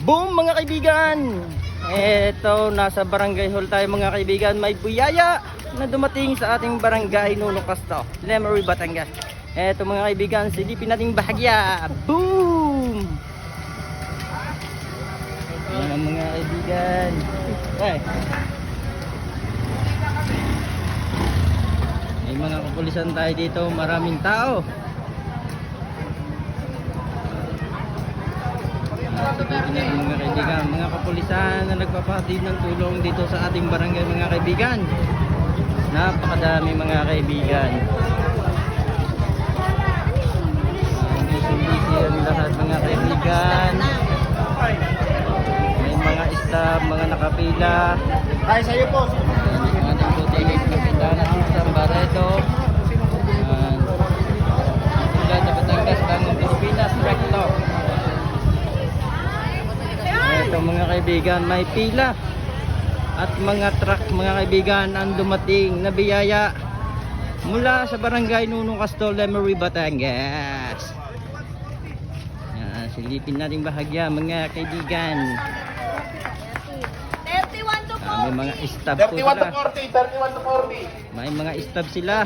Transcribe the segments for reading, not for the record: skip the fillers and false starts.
Boom mga kaibigan! Eto, nasa barangay hall tayo mga kaibigan. May biyaya na dumating sa ating barangay Nunong Casto, Lemery, Batangas. Eto mga kaibigan, silipin nating bahagya. Boom! Ayan mga kaibigan. Ay. May mga kapulisan tayo dito, maraming tao. Mga kaibigan, mga kapulisan na nagpapahatid ng tulong dito sa ating barangay mga kaibigan. Napakadami mga kaibigan. Busy ang lahat mga kaibigan. May mga staff, mga nakapila. Ay, sa'yo po. Ating puti kapila na sa Bareto. Sila sa Batangas, Bangong Pilipinas, Recto. Ito mga kaibigan, may pila at mga truck mga kaibigan ang dumating na biyaya mula sa barangay Nunong Casto, Lemery, Batangas. Yan, silipin natin bahagya mga kaibigan. 31 to 40. May mga staff po 31 sila. to 40, 31 to 40. May mga staff sila.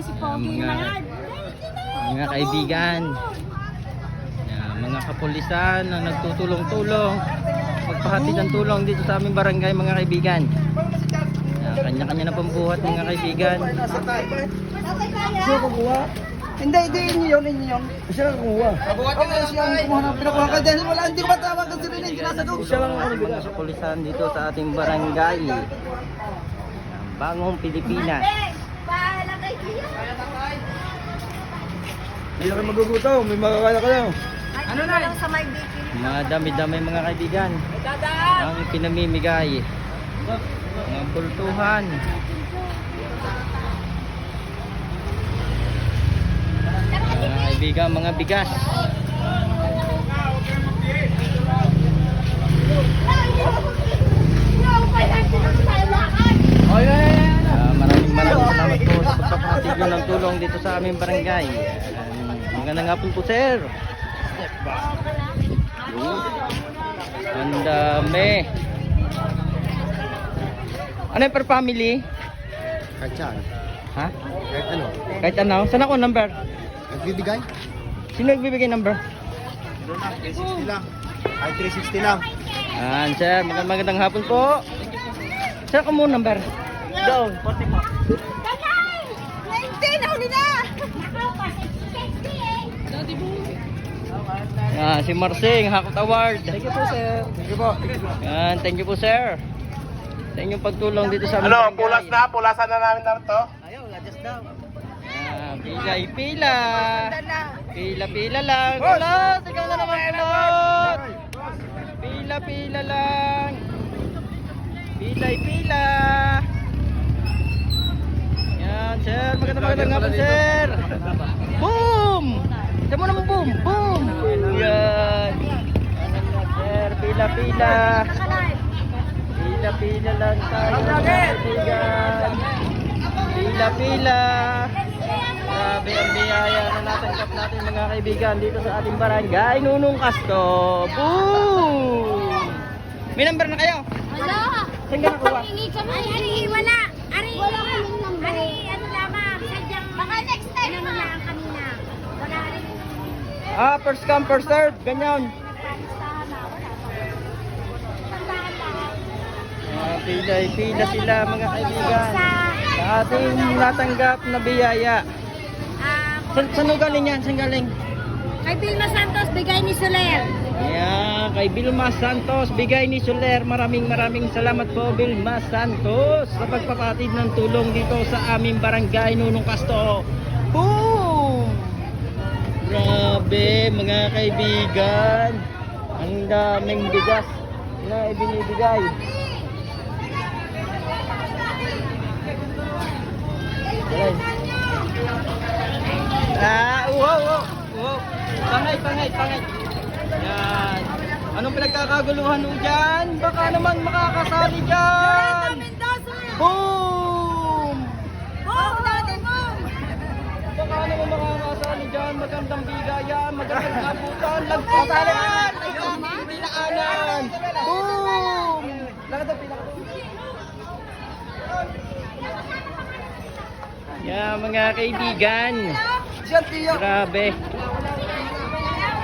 Si Pogi naman. Mga kaibigan, yan, mga kapulisan na nagtutulong-tulong magpahatid ng tulong dito sa aming barangay mga kaibigan. Yan, kanya-kanya na pambuhat mga kaibigan. Siya kukuha? Hindi yun. Siya lang kukuha. Okay, siya ang kumuha ng pinakuha ka dahil wala, hindi ko matawag kasi rin yung sinasadog. Siya lang ang Mga kapulisan dito sa ating barangay. Yan, Bangong Pilipinas. Bahala kay Kiyo. Hindi na kayo magugutom, may makakaya kayo. Ano na lang sa may bikini? Madami-dami mga kaibigan ang pinamimigay. Mga bultuhan. Mga kaibigan, mga bigas. Maraming salamat po sa pagpapahatid nyo ng tulong dito sa aming barangay. Magandang hapon po sir. Ang dami. Ano yung per family? Kahit saan. Ha? Kahit ano. Kahit ano? Saan ako number? Nagbibigay? Sino nagbibigay number? Doon na, 360 lang. Ay, 360 lang. Sir, magandang hapon po. Sir, ako mo number? Doon, 40 po. Tagay! 19, huli na! Si Marsing, Hakot Award. Thank you po, sir. Thank you po. Thank you po sir. Sa inyong pagtulong dito sa aming Ano, barangay. pulas na? Pulasan na namin na ito? Ayaw, just daw. Pila. Pila lang. Kulot, ikaw na naman kulot. Pila lang. Pila. Yan, sir. Magandang hapon, sir. Boom! Isa mo naman, boom. Yan. Sir, pila. Pila lang tayo. Pila. Grabe ang biyaya na natanggap natin mga kaibigan dito sa ating barangay Nunong Casto. Boom! May number na kayo? Wala! Saan ka nakuha? Hingi kami. Ari, wala! Ari, ano lamang? Sadyang, baka next time na lang kami na. Wala rin. First come, first serve. Ganyan. Nagpalistahan na. Wala. Pila sila mga kaibigan. Sa ating natanggap na biyaya. Saan galing yan? Saan galing? Kay Vilma Santos, bigay ni Soler. Yeah, kay Vilma Santos, bigay ni Soler. Maraming salamat po Vilma Santos sa pagpapatid ng tulong dito sa aming barangay Nunong Casto. Boom! Grabe mga kaibigan. Ang daming bigas na ibinibigay. Wow. Pangay. Yan. Anong pinagkakaguluhan mo dyan? Baka naman makakasali dyan. Boom! Boom! Dati boom! Baka naman makakasali dyan. magandang bigayan, magandang abutan, lagpasan, pinaanan. Boom! Yeah, mga kaibigan. Siyan, tiyo. Grabe.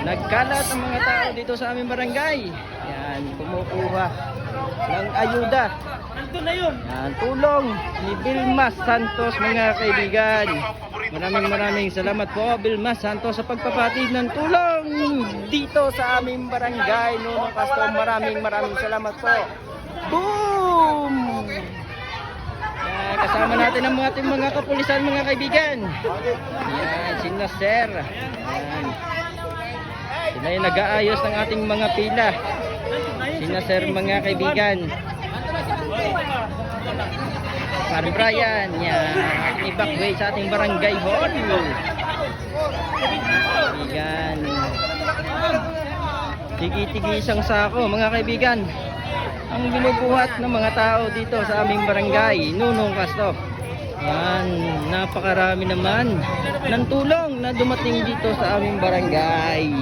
Nagkalat ang mga tao dito sa aming barangay. Yan, kumukuha ng ayuda. Yan, tulong ni Vilmas Santos, mga kaibigan. Maraming salamat po, Vilmas Santos, sa pagpapatid ng tulong dito sa aming barangay. Nunong Castro, maraming salamat po. Boom! Yan, kasama natin ang mga kapulisan, mga kaibigan. Yan, sina Sir. Yan. Sila yung nag-aayos ng ating mga pila. Sina Sir, mga kaibigan. Mari Brian, yan. Evacuate sa ating barangay hall. Kaibigan. Tigi-tigi isang sako, mga kaibigan. Ang binubuhat ng mga tao dito sa aming barangay, Nunong Castro. Yan, napakarami naman ng tulong na dumating dito sa aming barangay.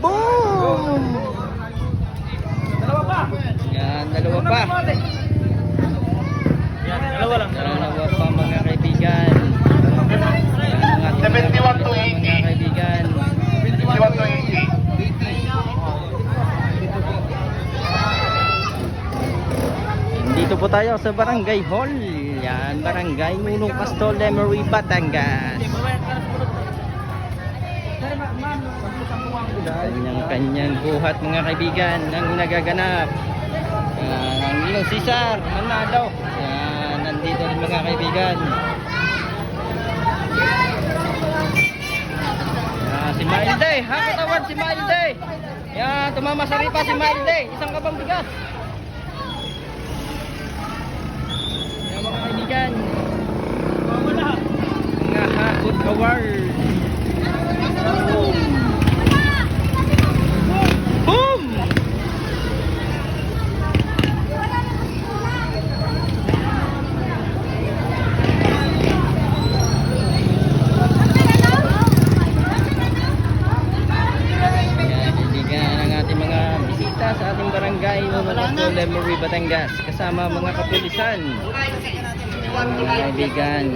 Boom! Yan, dalawa pa. Dalawa pa, mga kaibigan. Yan, ang ating mga kaibigan. 71 to 80. Dito po tayo sa Barangay Hall. Yan, Barangay Nunong Castro, Lemery, Batangas. Kanyang buhat, mga kaibigan, ang nagaganap. Ang Ninong Cesar Manalo. Yan, nandito rin, mga kaibigan. Yan, si Mailde, ha, katawan si Mailde. Yan, tumama sa ripa si Mailde. Isang kabang bigas. Yan, mga kaibigan. Mga hakot award. Boom! Boom! Sa ating barangay Nunong Castro, Lemery, Batangas, kasama mga kapulisan, mga kaibigan.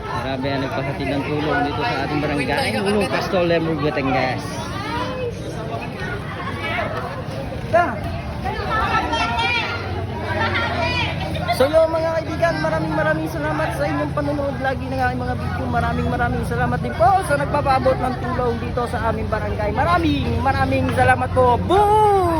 Grabe ang nagpahatid ng tulong dito sa ating barangay Nunong Castro, Lemery, Batangas. So yung mga kaibigan, maraming salamat sa inyong panonood lagi ng aking mga video. Maraming salamat din po sa nagpapaabot ng tulong dito sa aming barangay. Maraming salamat po. Boom!